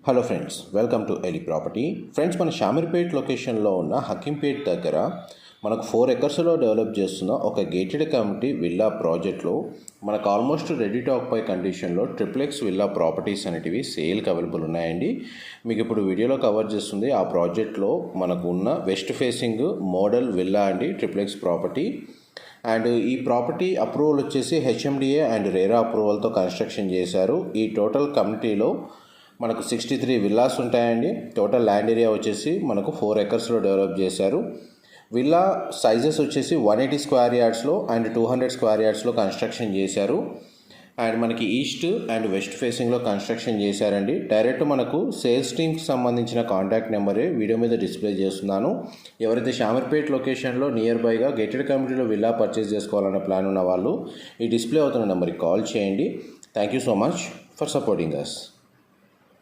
Hello friends, welcome to Eli property. Friends, మన షామీర్పేట్ లొకేషన్లో ఉన్న హకీంపేట్ దగ్గర మనకు 4 ఎకర్స్లో డెవలప్ చేస్తున్న ఒక గేటెడ్ కమ్యూనిటీ విల్లా ప్రాజెక్ట్లో మనకు ఆల్మోస్ట్ రెడీ టు ఆక్యుపై కండిషన్లో ట్రిప్లెక్స్ విల్లా ప్రాపర్టీస్ అనేటివి సేల్కి అవైలబుల్ ఉన్నాయండి. మీకు ఇప్పుడు వీడియోలో కవర్ చేస్తుంది ఆ ప్రాజెక్ట్లో మనకు ఉన్న వెస్ట్ ఫేసింగ్ మోడల్ విల్లా అండి, ట్రిప్లెక్స్ ప్రాపర్టీ. అండ్ ఈ ప్రాపర్టీ అప్రూవల్ వచ్చేసి హెచ్ఎండిఏ అండ్ రేరా అప్రూవల్తో కన్స్ట్రక్షన్ చేశారు. ఈ టోటల్ కమ్యూనిటీలో మనకు 63 విల్లాస్ ఉంటాయండి. టోటల్ ల్యాండ్ ఏరియా వచ్చేసి మనకు 4 ఎకర్స్లో డెవలప్ చేశారు. విల్లా సైజెస్ వచ్చేసి 180 స్క్వేర్ యార్డ్స్లో అండ్ 200 స్క్వేర్ యార్డ్స్లో కన్స్ట్రక్షన్ చేశారు. అండ్ మనకి ఈస్ట్ అండ్ వెస్ట్ ఫేసింగ్లో కన్స్ట్రక్షన్ చేశారండి. డైరెక్ట్ మనకు సేల్స్ టీమ్కి సంబంధించిన కాంటాక్ట్ నెంబరే వీడియో మీద డిస్ప్లే చేస్తున్నాను. ఎవరైతే షామీర్పేట్ లొకేషన్లో నియర్ బైగా గేటెడ్ కమ్యూనిటీలో విల్లా పర్చేస్ చేసుకోవాలన్న ప్లాన్ ఉన్న వాళ్ళు ఈ డిస్ప్లే అవుతున్న నెంబర్కి కాల్ చేయండి. Thank you so much for supporting us.